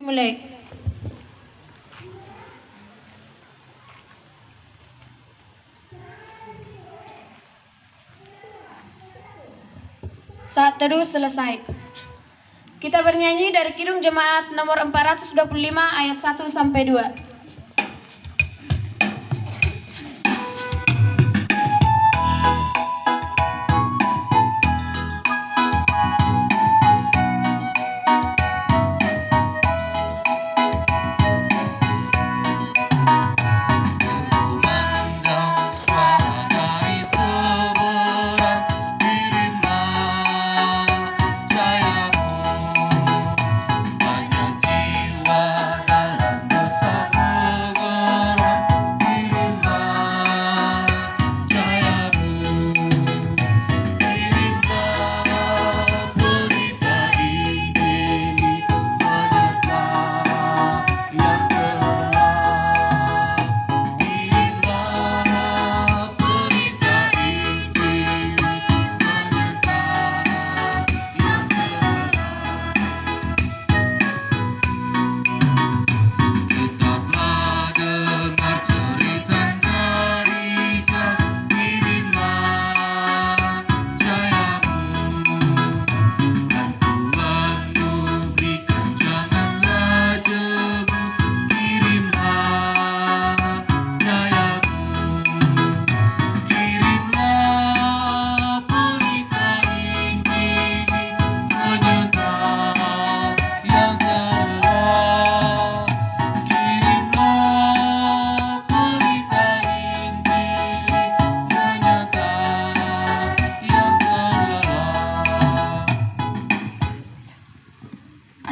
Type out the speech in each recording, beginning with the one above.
Mulai. Saat teduh selesai. Kita bernyanyi dari Kidung Jemaat nomor 425 ayat 1 sampai 2.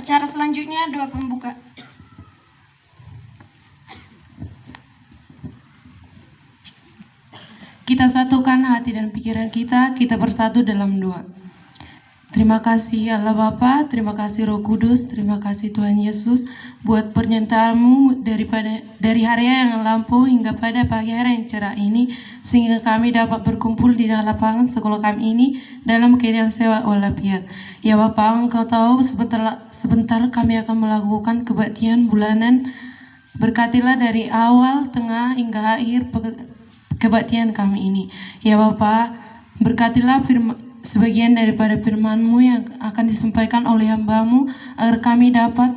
Acara selanjutnya doa pembuka. Kita satukan hati dan pikiran kita bersatu dalam doa. Terima kasih Allah Bapa, terima kasih Roh Kudus, terima kasih Tuhan Yesus buat pernyataan-Mu dari hari yang lampau hingga pada pagi hari yang cerah ini, sehingga kami dapat berkumpul di dalam lapangan sekolah kami ini dalam keadaan sehat walafiat. Ya Bapa, Engkau tahu sebentar kami akan melakukan kebaktian bulanan. Berkatilah dari awal, tengah hingga akhir kebaktian kami ini. Ya Bapa, berkatilah sebagian daripada firman-Mu yang akan disampaikan oleh hamba-Mu agar kami dapat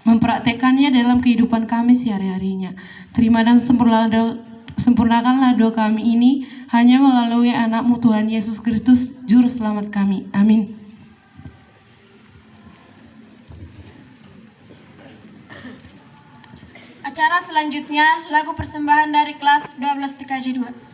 mempraktekannya dalam kehidupan kami sehari-harinya. Terima dan sempurnakanlah doa kami ini hanya melalui anak-Mu Tuhan Yesus Kristus Juru Selamat kami. Amin. Acara selanjutnya lagu persembahan dari kelas 12 TKJ 2.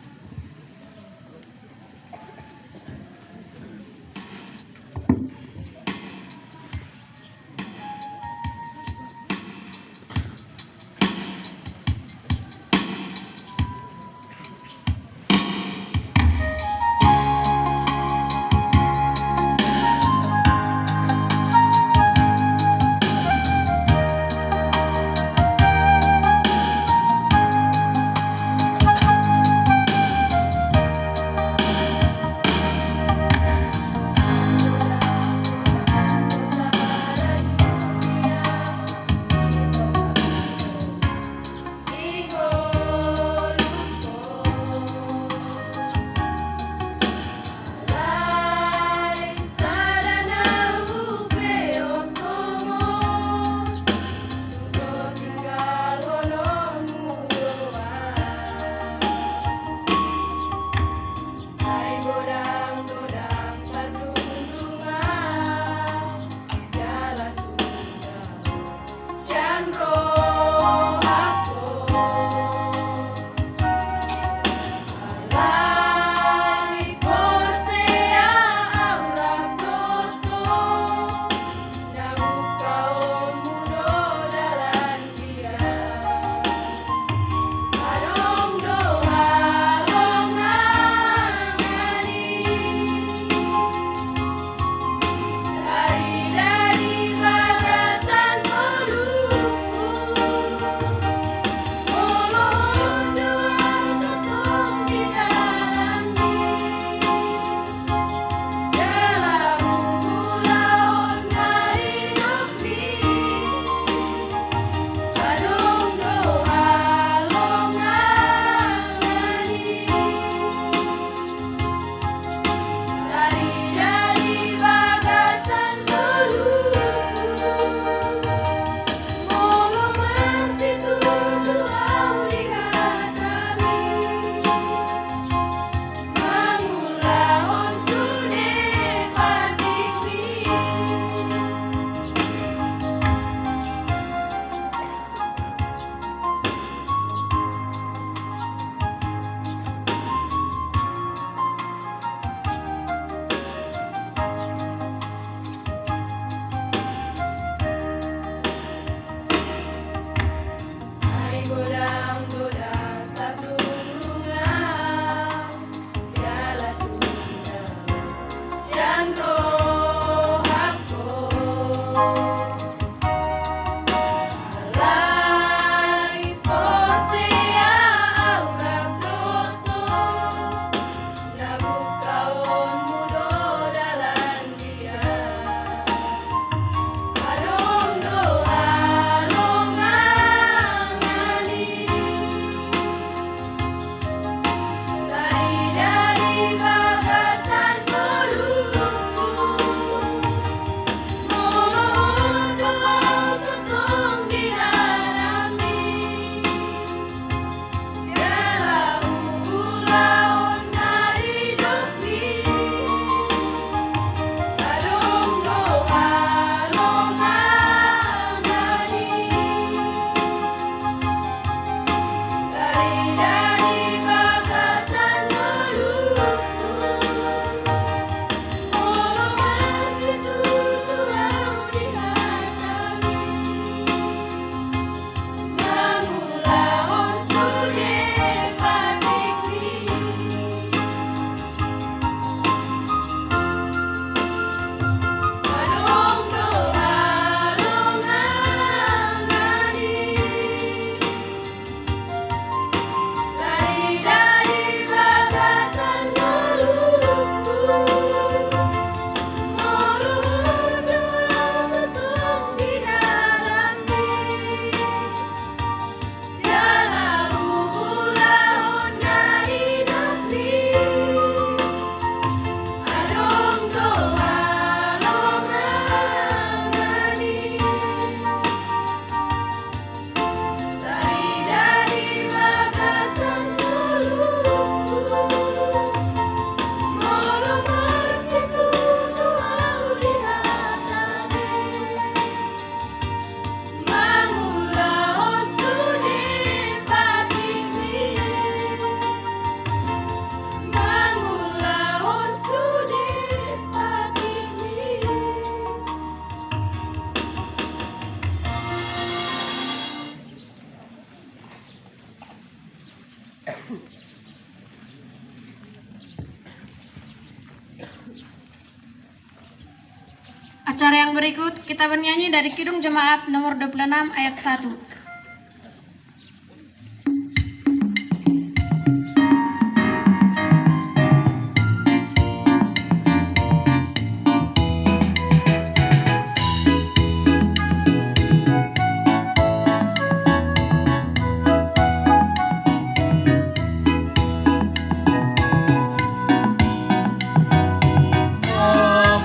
Acara yang berikut kita bernyanyi dari Kidung Jemaat nomor 26 ayat 1.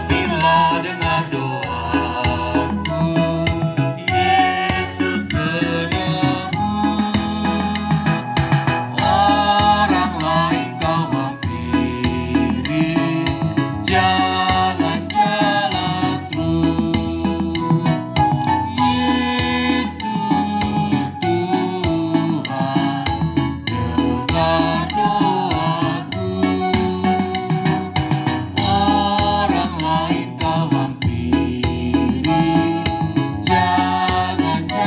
Pimpinlah dengan doaku, Yesus penebus. Orang lain kau hampiri, jangan jalan terus. Yesus Tuhan, dengar doaku. Orang lain kau hampiri, jangan jalan terus.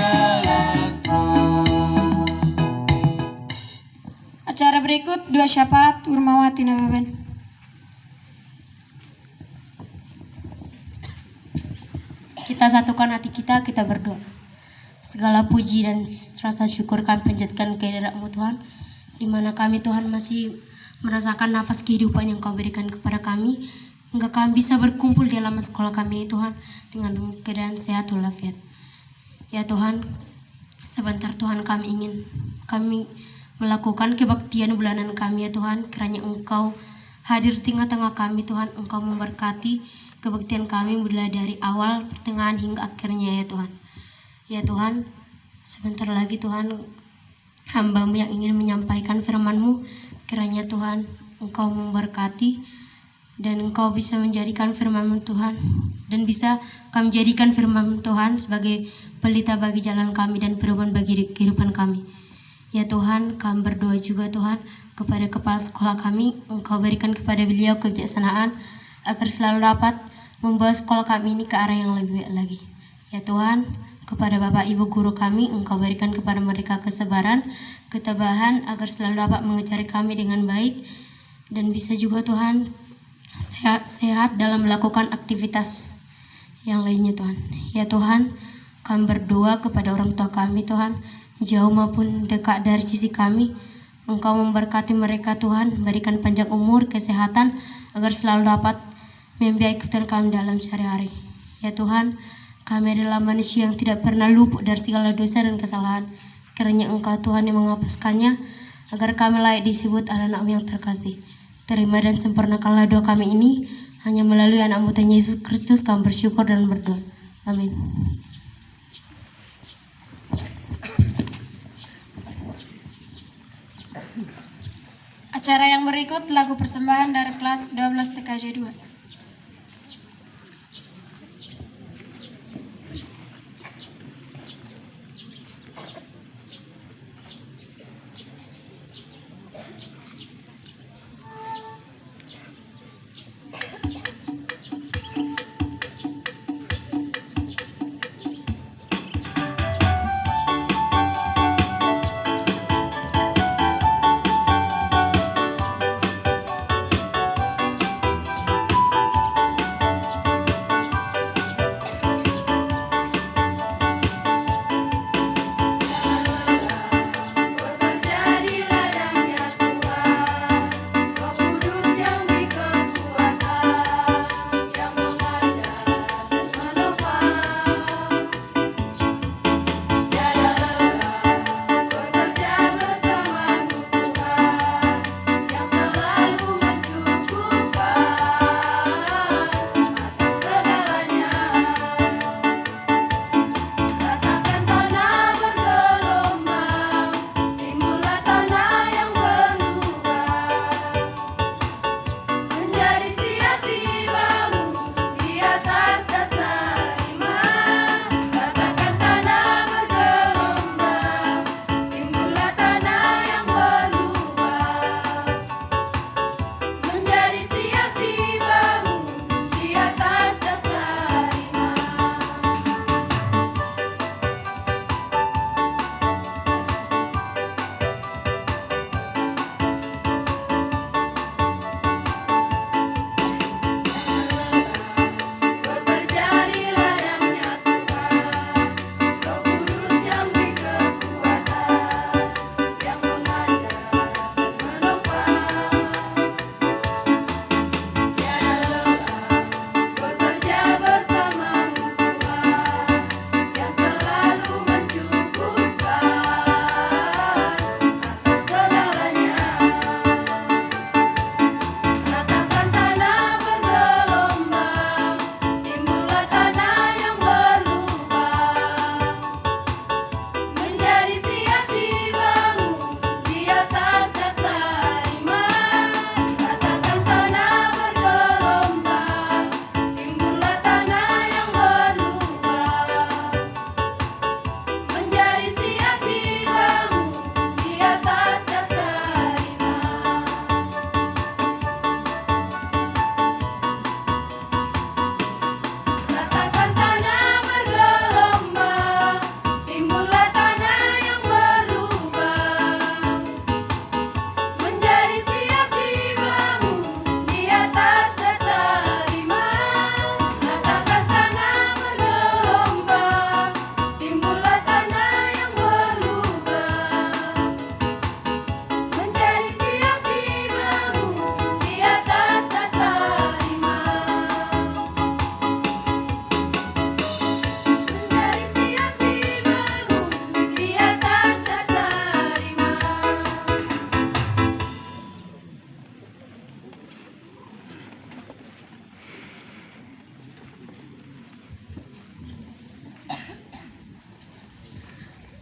Acara berikut dua syafaat Urmawati Nababan. Kita satukan hati kita berdoa. Segala puji dan rasa syukur kami panjatkan kehadirat-Mu Tuhan, di mana kami Tuhan masih merasakan nafas kehidupan yang Kau berikan kepada kami, hingga kami bisa berkumpul di halaman sekolah kami ini Tuhan, dengan keadaan sehat walafiat. Ya Tuhan, sebentar Tuhan kami melakukan kebaktian bulanan kami ya Tuhan, kiranya Engkau hadir di tengah-tengah kami Tuhan, Engkau memberkati kebaktian kami mulai dari awal, pertengahan hingga akhirnya ya Tuhan. Ya Tuhan, sebentar lagi Tuhan, hamba-Mu yang ingin menyampaikan firman-Mu, kiranya Tuhan Engkau memberkati dan Engkau bisa menjadikan firman-Mu Tuhan, dan bisa kami jadikan firman Tuhan sebagai pelita bagi jalan kami dan perubahan bagi kehidupan kami. Ya Tuhan, kami berdoa juga Tuhan kepada kepala sekolah kami, Engkau berikan kepada beliau kebijaksanaan agar selalu dapat membawa sekolah kami ini ke arah yang lebih baik lagi. Ya Tuhan, kepada Bapak Ibu guru kami, Engkau berikan kepada mereka kesabaran, ketabahan agar selalu dapat mengejar kami dengan baik, dan bisa juga Tuhan sehat dalam melakukan aktivitas yang lainnya Tuhan. Ya Tuhan, kami berdoa kepada orang tua kami Tuhan, jauh maupun dekat dari sisi kami, Engkau memberkati mereka Tuhan, berikan panjang umur, kesehatan, agar selalu dapat membiayai kebutuhan kami dalam sehari-hari. Ya Tuhan, kami adalah manusia yang tidak pernah luput dari segala dosa dan kesalahan. Kiranya Engkau Tuhan yang menghapuskannya, agar kami layak disebut anak-anak-Mu yang terkasih. Terima dan sempurnakanlah doa kami ini, hanya melalui anak-Mu Tuhan Yesus Kristus kami bersyukur dan berdoa. Amin. Acara yang berikut lagu persembahan dari kelas 12 TKJ 2.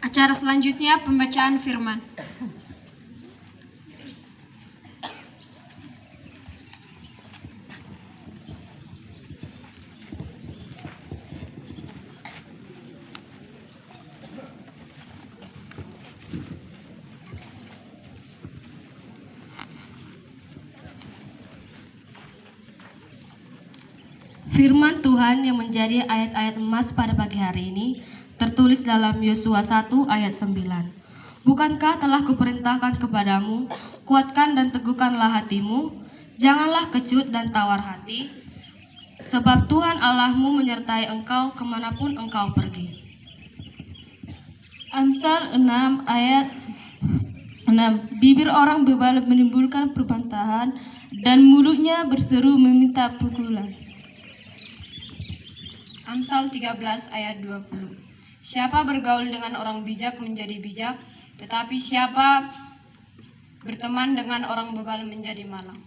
Acara selanjutnya pembacaan firman. Firman Tuhan yang menjadi ayat-ayat emas pada pagi hari ini tertulis dalam Yosua 1 ayat 9. Bukankah telah kuperintahkan kepadamu, kuatkan dan teguhkanlah hatimu, janganlah kecut dan tawar hati, sebab Tuhan Allahmu menyertai engkau kemanapun engkau pergi. Amsal 6 ayat 6. Bibir orang bebal menimbulkan perbantahan dan mulutnya berseru meminta pukulan. Amsal 13 ayat 20. Siapa bergaul dengan orang bijak menjadi bijak, tetapi siapa berteman dengan orang bebal menjadi malang.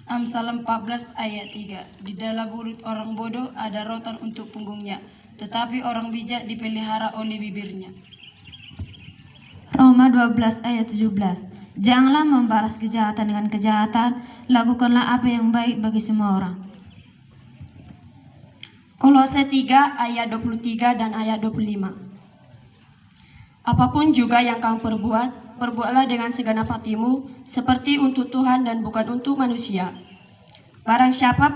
Amsal 14 ayat 3. Di dalam mulut orang bodoh ada rotan untuk punggungnya, tetapi orang bijak dipelihara oleh bibirnya. Roma 12 ayat 17. Janganlah membalas kejahatan dengan kejahatan, lakukanlah apa yang baik bagi semua orang. Kolose 3 ayat 23 dan ayat 25. Apapun juga yang kamu perbuat, perbuatlah dengan segenap hatimu, seperti untuk Tuhan dan bukan untuk manusia. Barang siapa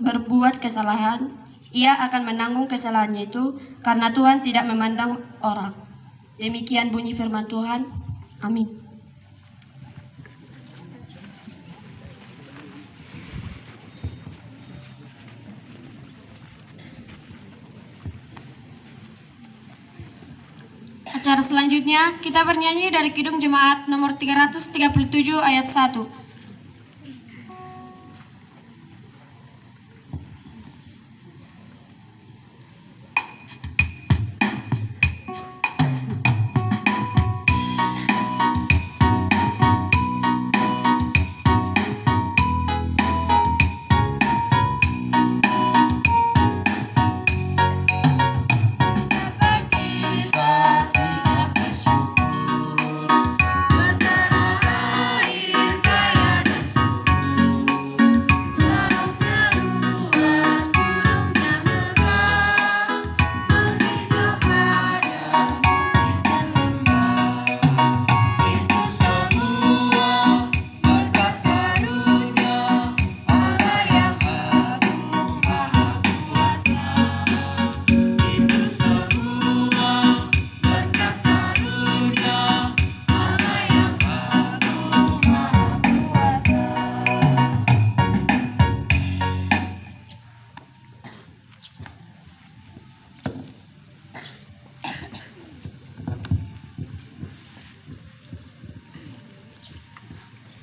berbuat kesalahan, ia akan menanggung kesalahannya itu, karena Tuhan tidak memandang orang. Demikian bunyi firman Tuhan. Amin. Acara selanjutnya kita bernyanyi dari Kidung Jemaat nomor 337 ayat 1.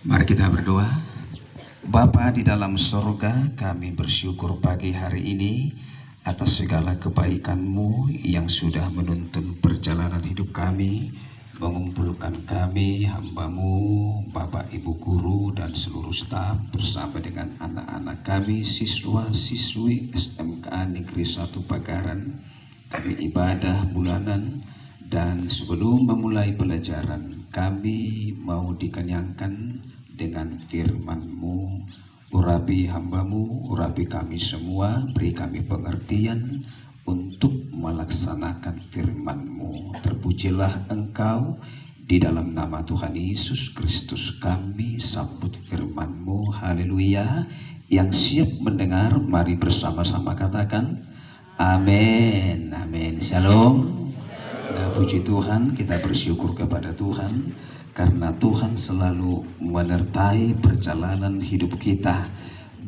Mari kita berdoa. Bapa di dalam surga, kami bersyukur pagi hari ini atas segala kebaikan-Mu yang sudah menuntun perjalanan hidup kami, mengumpulkan kami, hamba-Mu, Bapak Ibu Guru dan seluruh staf bersama dengan anak-anak kami, siswa-siswi SMK Negeri 1 Pagaran. Kami ibadah bulanan dan sebelum memulai pelajaran, kami mau dikenyangkan dengan firman-Mu. Urapi hamba-Mu, urapi kami semua, beri kami pengertian untuk melaksanakan firman-Mu. Terpujilah Engkau, di dalam nama Tuhan Yesus Kristus kami sambut firman-Mu. Haleluya. Yang siap mendengar, mari bersama-sama katakan amin. Amin. Shalom. Nah, puji Tuhan, kita bersyukur kepada Tuhan karena Tuhan selalu menyertai perjalanan hidup kita.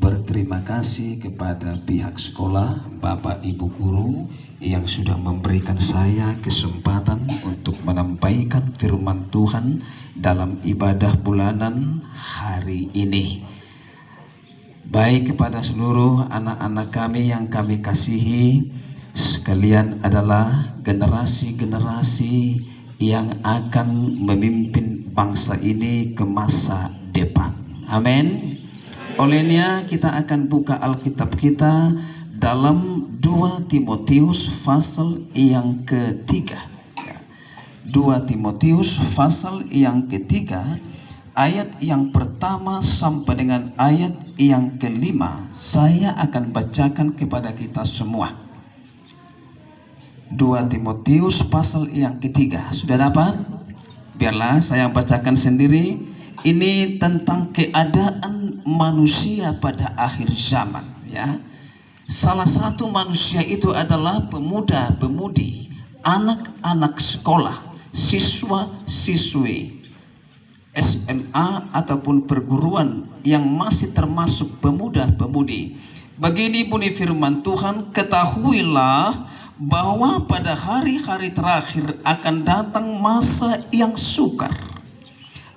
Berterima kasih kepada pihak sekolah, Bapak Ibu Guru yang sudah memberikan saya kesempatan untuk menyampaikan firman Tuhan dalam ibadah bulanan hari ini. Baik kepada seluruh anak-anak kami yang kami kasihi, sekalian adalah generasi-generasi yang akan memimpin bangsa ini ke masa depan. Amin. Olehnya kita akan buka Alkitab kita dalam 2 Timotius pasal yang ketiga. 2 Timotius pasal yang ketiga, ayat yang pertama sampai dengan ayat yang kelima. Saya akan bacakan kepada kita semua. 2 Timotius pasal yang ketiga. Sudah dapat? Biarlah saya bacakan sendiri. Ini tentang keadaan manusia pada akhir zaman, ya. Salah satu manusia itu adalah pemuda-pemudi, anak-anak sekolah, siswa-siswi SMA ataupun perguruan yang masih termasuk pemuda-pemudi. Begini bunyi firman Tuhan, ketahuilah bahwa pada hari-hari terakhir akan datang masa yang sukar.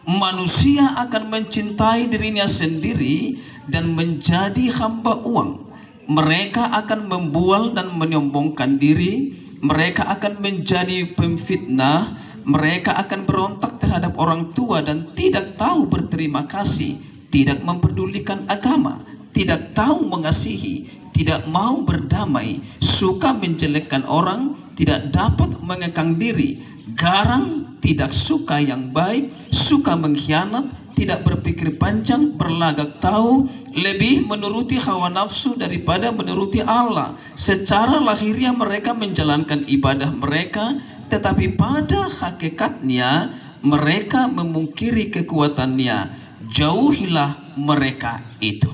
Manusia akan mencintai dirinya sendiri dan menjadi hamba uang. Mereka akan membual dan menyombongkan diri. Mereka akan menjadi pemfitnah. Mereka akan berontak terhadap orang tua dan tidak tahu berterima kasih, tidak memperdulikan agama, tidak tahu mengasihi, tidak mau berdamai, suka menjelekkan orang, tidak dapat mengekang diri, garang, tidak suka yang baik, suka mengkhianat, tidak berpikir panjang, berlagak tahu, lebih menuruti hawa nafsu daripada menuruti Allah. Secara lahiriah mereka menjalankan ibadah mereka, tetapi pada hakikatnya mereka memungkiri kekuatannya. Jauhilah mereka itu.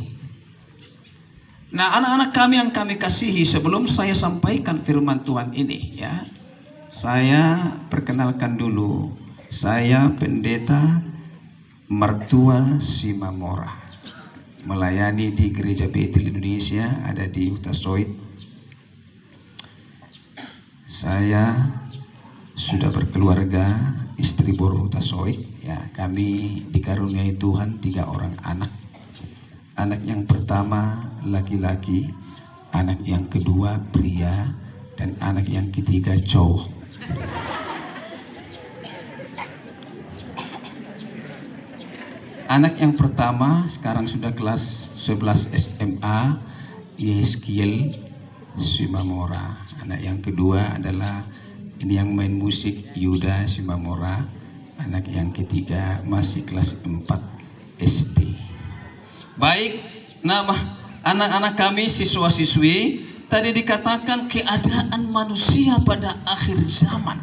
Nah, anak-anak kami yang kami kasihi, sebelum saya sampaikan firman Tuhan ini, ya, saya perkenalkan dulu. Saya pendeta Mertua Simamora, melayani di Gereja Betel Indonesia, ada di Hutasoit. Saya sudah berkeluarga, istri Boro Hutasoit. Ya, kami dikaruniai Tuhan 3 orang anak. Anak yang pertama laki-laki, anak yang kedua pria, dan anak yang ketiga cowok. Anak yang pertama sekarang sudah kelas 11 SMA, Yeskiel Simamora. Anak yang kedua adalah ini yang main musik, Yuda Simamora. Anak yang ketiga masih kelas 4 SD. Baik, nama anak-anak kami siswa-siswi, tadi dikatakan keadaan manusia pada akhir zaman.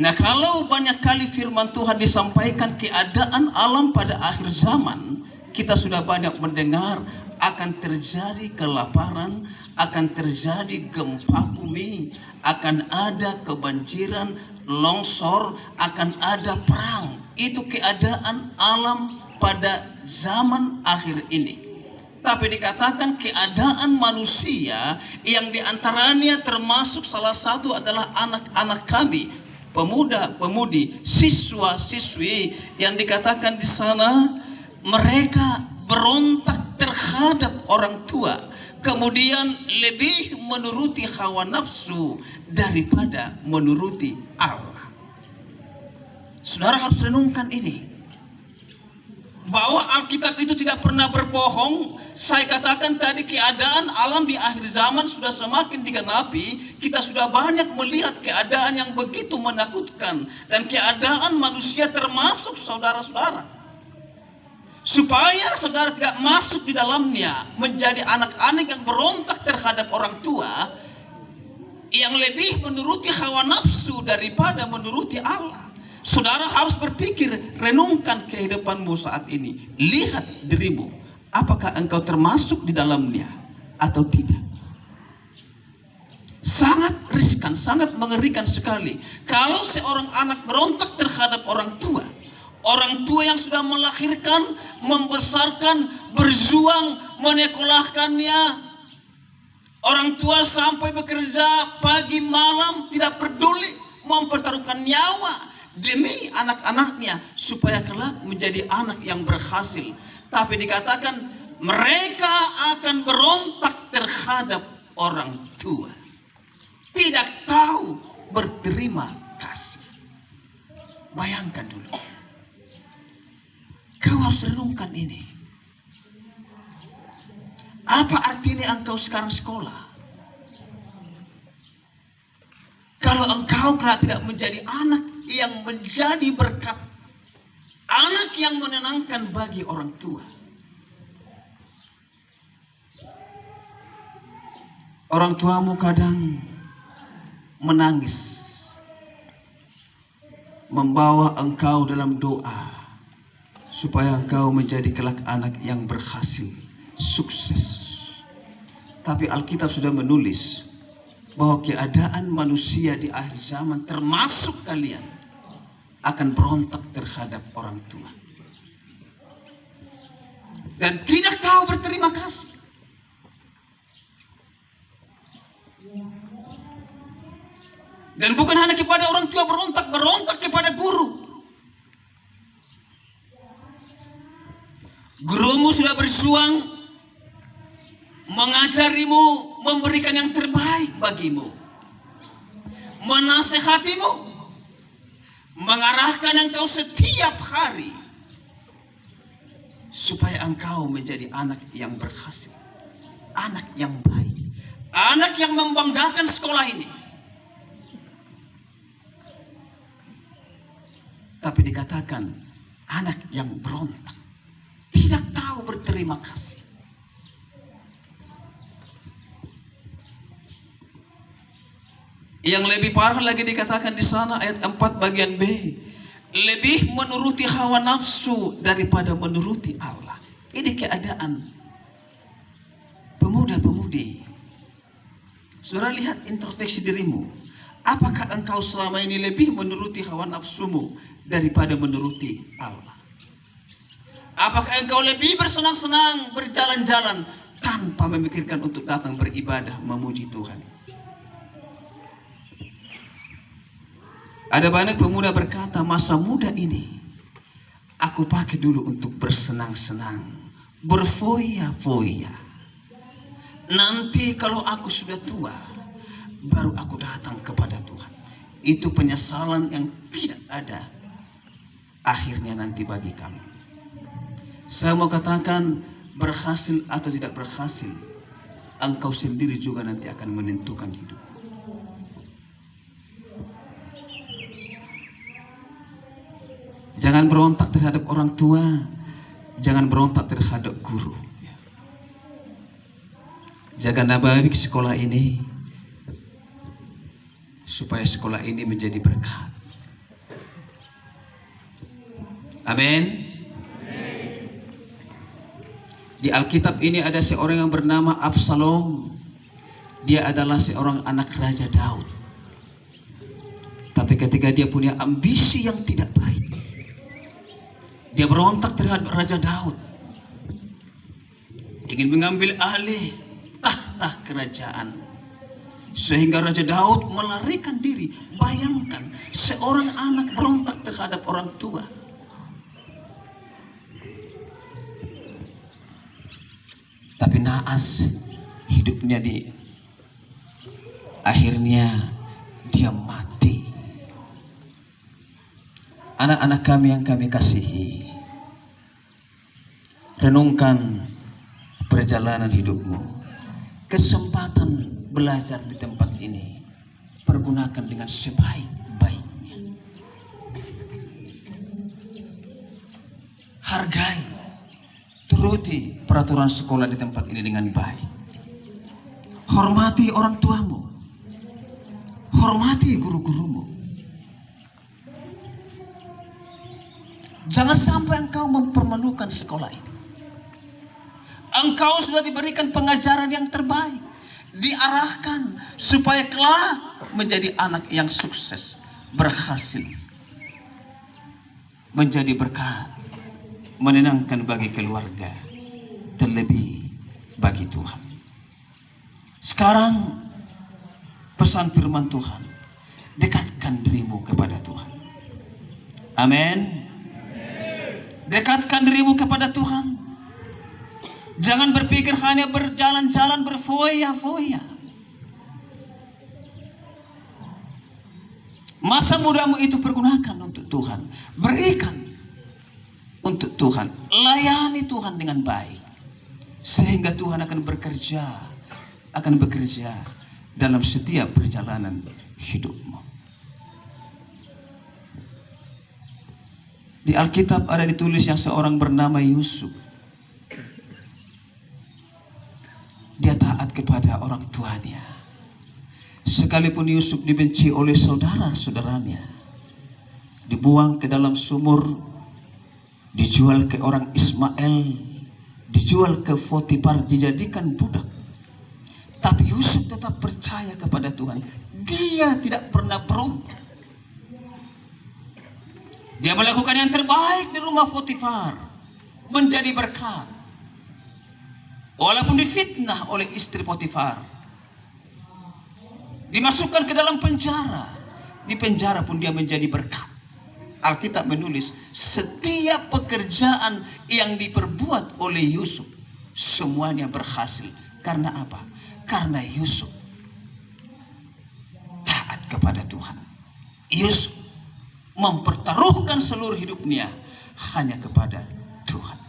Nah, kalau banyak kali firman Tuhan disampaikan keadaan alam pada akhir zaman, kita sudah banyak mendengar akan terjadi kelaparan, akan terjadi gempa bumi, akan ada kebanjiran, longsor, akan ada perang. Itu keadaan alam pada zaman akhir ini. Tapi dikatakan keadaan manusia yang diantaranya termasuk salah satu adalah anak-anak kami, pemuda-pemudi, siswa-siswi yang dikatakan di sana mereka berontak terhadap orang tua, kemudian lebih menuruti hawa nafsu daripada menuruti Allah. Saudara harus renungkan ini, bahwa Alkitab itu tidak pernah berbohong. Saya katakan tadi keadaan alam di akhir zaman sudah semakin digenapi. Kita sudah banyak melihat keadaan yang begitu menakutkan, dan keadaan manusia termasuk saudara-saudara. Supaya saudara tidak masuk di dalamnya, menjadi anak-anak yang berontak terhadap orang tua, yang lebih menuruti hawa nafsu daripada menuruti Allah. Saudara harus berpikir, renungkan kehidupanmu saat ini. Lihat dirimu, apakah engkau termasuk di dalamnya atau tidak. Sangat riskan, sangat mengerikan sekali kalau seorang anak berontak terhadap orang tua. Orang tua yang sudah melahirkan, membesarkan, berjuang, menyekolahkannya. Orang tua sampai bekerja pagi malam, tidak peduli, mempertaruhkan nyawa demi anak-anaknya supaya kelak menjadi anak yang berhasil. Tapi dikatakan mereka akan berontak terhadap orang tua, tidak tahu berterima kasih. Bayangkan dulu, kau harus renungkan ini. Apa artinya engkau sekarang sekolah? Kalau Kalau engkau tidak menjadi anak yang menjadi berkat, anak yang menenangkan bagi orang tua. Orang tuamu kadang menangis, membawa engkau dalam doa supaya engkau menjadi kelak anak yang berhasil, sukses. Tapi Alkitab sudah menulis bahwa keadaan manusia di akhir zaman termasuk kalian akan berontak terhadap orang tua dan tidak tahu berterima kasih. Dan bukan hanya kepada orang tua berontak kepada guru. Gurumu sudah berjuang mengajarimu, memberikan yang terbaik bagimu, menasehatimu, mengarahkan engkau setiap hari supaya engkau menjadi anak yang berhasil, anak yang baik, anak yang membanggakan sekolah ini. Tapi dikatakan anak yang berontak, tidak tahu berterima kasih. Yang lebih parah lagi dikatakan di sana ayat 4 bagian B, lebih menuruti hawa nafsu daripada menuruti Allah. Ini keadaan pemuda-pemudi. Saudara lihat introspeksi dirimu. Apakah engkau selama ini lebih menuruti hawa nafsumu daripada menuruti Allah? Apakah engkau lebih bersenang-senang berjalan-jalan tanpa memikirkan untuk datang beribadah memuji Tuhan? Ada banyak pemuda berkata, masa muda ini aku pakai dulu untuk bersenang-senang, berfoya-foya. Nanti kalau aku sudah tua, baru aku datang kepada Tuhan. Itu penyesalan yang tidak ada akhirnya nanti bagi kamu. Saya mau katakan, berhasil atau tidak berhasil, engkau sendiri juga nanti akan menentukan hidup. Jangan berontak terhadap orang tua, jangan berontak terhadap guru. Jaga baik sekolah ini, supaya sekolah ini menjadi berkat. Amin. Di Alkitab ini ada seorang yang bernama Absalom. Dia adalah seorang anak Raja Daud. Tapi ketika dia punya ambisi yang tidak baik, dia berontak terhadap Raja Daud, ingin mengambil alih tahta kerajaan, sehingga Raja Daud melarikan diri. Bayangkan, seorang anak berontak terhadap orang tua. Tapi naas hidupnya akhirnya dia mati. Anak-anak kami yang kami kasihi, renungkan perjalanan hidupmu. Kesempatan belajar di tempat ini pergunakan dengan sebaik-baiknya. Hargai, turuti peraturan sekolah di tempat ini dengan baik. Hormati orang tuamu, hormati guru-gurumu. Jangan sampai engkau mempermalukan sekolah ini. Engkau sudah diberikan pengajaran yang terbaik, diarahkan supaya kelak menjadi anak yang sukses, berhasil, menjadi berkat, menenangkan bagi keluarga, terlebih bagi Tuhan. Sekarang pesan firman Tuhan, dekatkan dirimu kepada Tuhan. Amin. Dekatkan dirimu kepada Tuhan. Jangan berpikir hanya berjalan-jalan, berfoya-foya. Masa mudamu itu pergunakan untuk Tuhan. Berikan untuk Tuhan. Layani Tuhan dengan baik. Sehingga Tuhan akan bekerja dalam setiap perjalanan hidupmu. Di Alkitab ada ditulis yang seorang bernama Yusuf. Dia taat kepada orang tuanya. Sekalipun Yusuf dibenci oleh saudara-saudaranya, dibuang ke dalam sumur, dijual ke orang Ismail, dijual ke Potifar, dijadikan budak. Tapi Yusuf tetap percaya kepada Tuhan. Dia tidak pernah berontak. Dia melakukan yang terbaik di rumah Potifar, menjadi berkat. Walaupun difitnah oleh istri Potifar, dimasukkan ke dalam penjara. Di penjara pun dia menjadi berkat. Alkitab menulis setiap pekerjaan yang diperbuat oleh Yusuf semuanya berhasil. Karena apa? Karena Yusuf taat kepada Tuhan. Yusuf mempertaruhkan seluruh hidupnya hanya kepada Tuhan.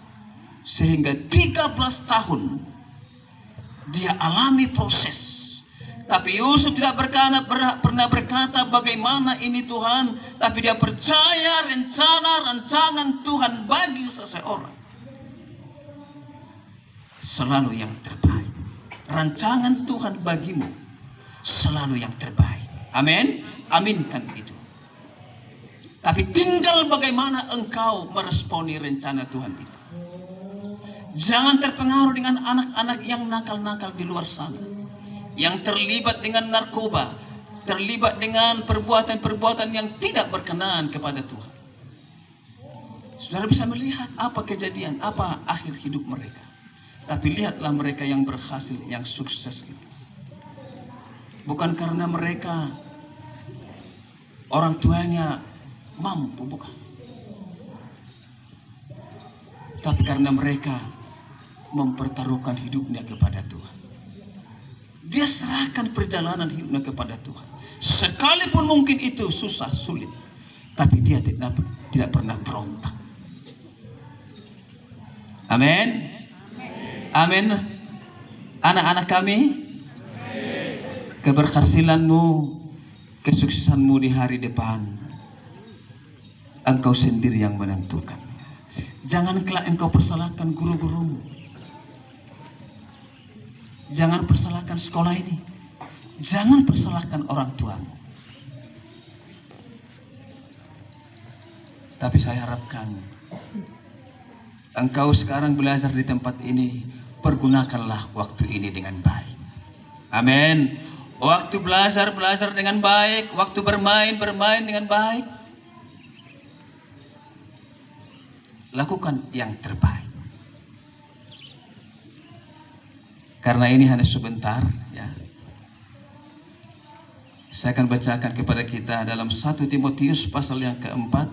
Sehingga 13 tahun dia alami proses. Tapi Yusuf tidak pernah berkata bagaimana ini Tuhan. Tapi dia percaya rancangan Tuhan bagi seseorang selalu yang terbaik. Rancangan Tuhan bagimu selalu yang terbaik. Amin. Aminkan itu. Tapi tinggal bagaimana engkau meresponi rencana Tuhan itu. Jangan terpengaruh dengan anak-anak yang nakal-nakal di luar sana, yang terlibat dengan narkoba, terlibat dengan perbuatan-perbuatan yang tidak berkenan kepada Tuhan. Saudara bisa melihat apa kejadian, apa akhir hidup mereka. Tapi lihatlah mereka yang berhasil, yang sukses itu. Bukan karena mereka orang tuanya mampu, bukan. Tapi karena mereka mempertaruhkan hidupnya kepada Tuhan. Dia serahkan perjalanan hidupnya kepada Tuhan. Sekalipun mungkin itu susah, sulit, tapi dia tidak pernah berontak. Amin. Amin. Anak-anak kami, keberhasilanmu, kesuksesanmu di hari depan, engkau sendiri yang menentukan. Jangan kelak engkau persalahkan guru-gurumu. Jangan persalahkan sekolah ini. Jangan persalahkan orang tuamu. Tapi saya harapkan engkau sekarang belajar di tempat ini, pergunakanlah waktu ini dengan baik. Amin. Waktu belajar dengan baik, waktu bermain dengan baik. Lakukan yang terbaik. Karena ini hanya sebentar, ya. Saya akan bacakan kepada kita dalam 1 Timotius pasal yang keempat.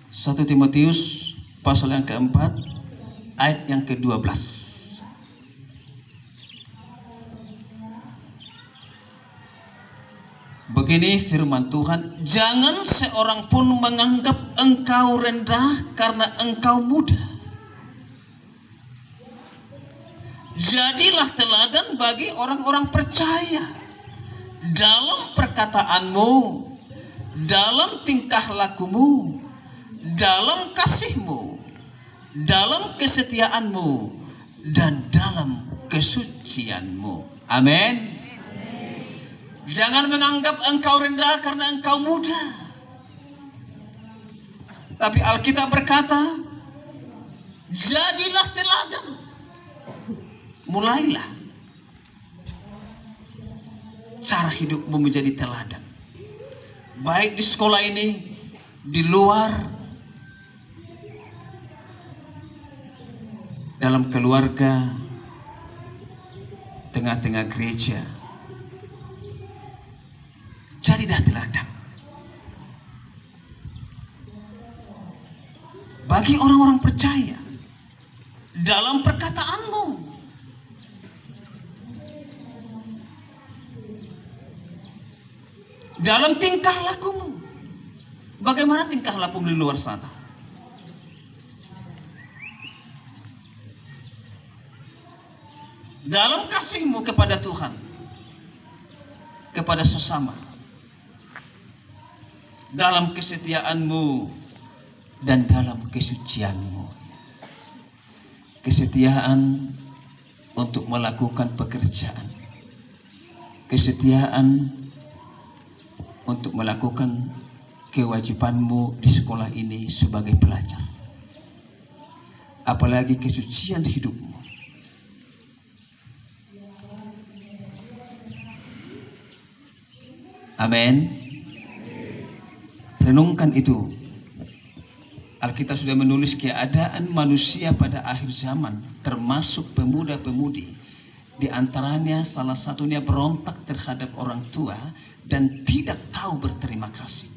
1 Timotius pasal yang keempat, ayat yang ke-12. Begini firman Tuhan, jangan seorang pun menganggap engkau rendah karena engkau muda. Jadilah teladan bagi orang-orang percaya dalam perkataanmu, dalam tingkah lakumu, dalam kasihmu, dalam kesetiaanmu, dan dalam kesucianmu. Amin. Jangan menganggap engkau rendah karena engkau muda. Tapi Alkitab berkata, jadilah teladan. Mulailah cara hidupmu menjadi teladan. Baik di sekolah ini, di luar, dalam keluarga, tengah-tengah gereja. Jadilah teladan bagi orang-orang percaya dalam perkataanmu, dalam tingkah lakumu. Bagaimana tingkah lakumu di luar sana? Dalam kasihmu kepada Tuhan, kepada sesama. dalam kesetiaan-Mu dan dalam kesucian-Mu. Kesetiaan untuk melakukan pekerjaan, kesetiaan untuk melakukan kewajiban-Mu di sekolah ini sebagai pelajar, apalagi kesucian hidup-Mu. Amin. Renungkan itu. Alkitab sudah menulis keadaan manusia pada akhir zaman, termasuk pemuda-pemudi. Di antaranya salah satunya berontak terhadap orang tua dan tidak tahu berterima kasih.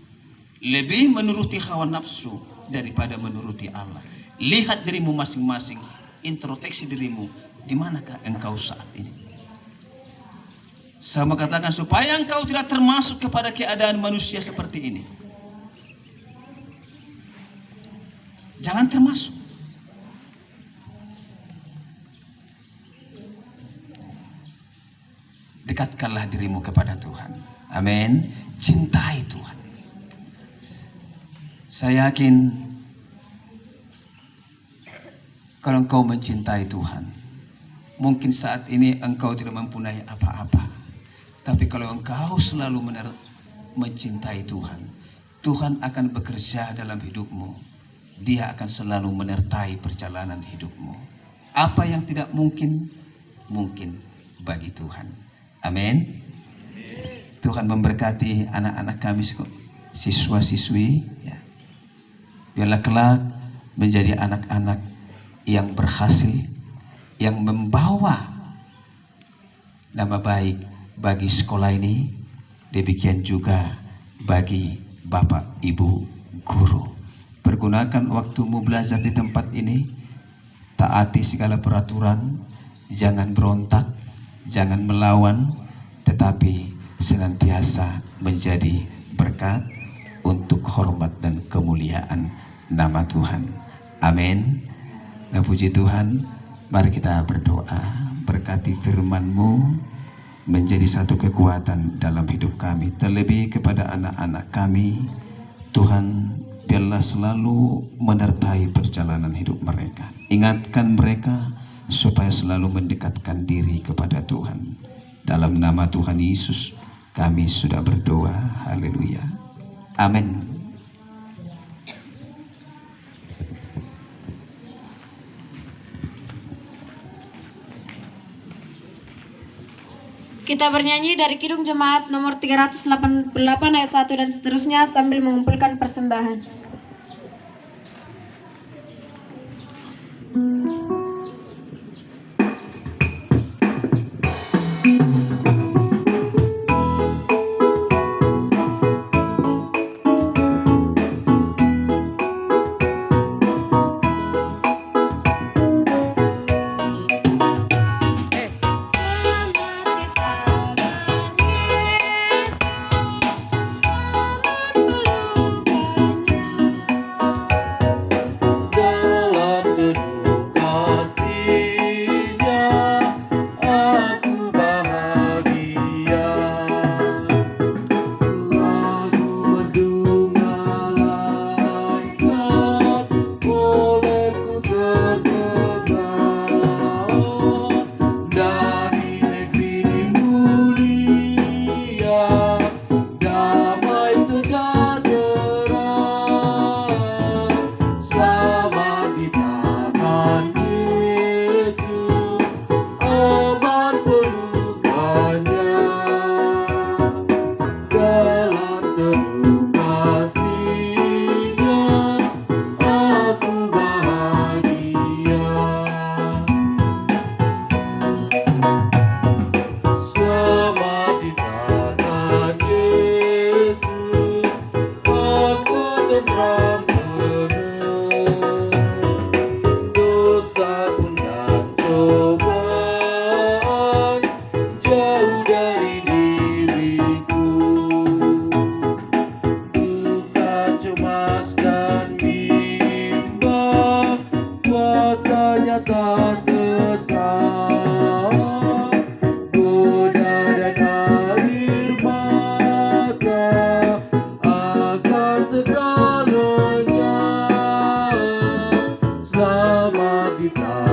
Lebih menuruti hawa nafsu daripada menuruti Allah. Lihat dirimu masing-masing, introspeksi dirimu, di manakah engkau saat ini? Saya mau katakan supaya engkau tidak termasuk kepada keadaan manusia seperti ini. Jangan termasuk. Dekatkanlah dirimu kepada Tuhan. Amin. Cintai Tuhan. Saya yakin kalau engkau mencintai Tuhan, mungkin saat ini engkau tidak mempunyai apa-apa. Tapi kalau engkau selalu mencintai Tuhan, Tuhan akan bekerja dalam hidupmu. Dia akan selalu menyertai perjalanan hidupmu. Apa yang tidak mungkin, mungkin bagi Tuhan. Amin. Tuhan memberkati anak-anak kami, siswa-siswi. Ya. Biarlah kelak menjadi anak-anak yang berhasil, yang membawa nama baik bagi sekolah ini. Demikian juga bagi Bapak Ibu Guru. Pergunakan waktumu belajar di tempat ini. Taati segala peraturan. Jangan berontak, jangan melawan, tetapi senantiasa menjadi berkat untuk hormat dan kemuliaan nama Tuhan. Amin. Nah, puji Tuhan. Mari kita berdoa. Berkati firman-Mu menjadi satu kekuatan dalam hidup kami. Terlebih kepada anak-anak kami. Tuhan, biarlah selalu menyertai perjalanan hidup mereka. Ingatkan mereka supaya selalu mendekatkan diri kepada Tuhan. Dalam nama Tuhan Yesus kami sudah berdoa. Haleluya. Amin. Kita bernyanyi dari Kidung Jemaat nomor 388 ayat 1 dan seterusnya sambil mengumpulkan persembahan. Goda dan air mata akan kita.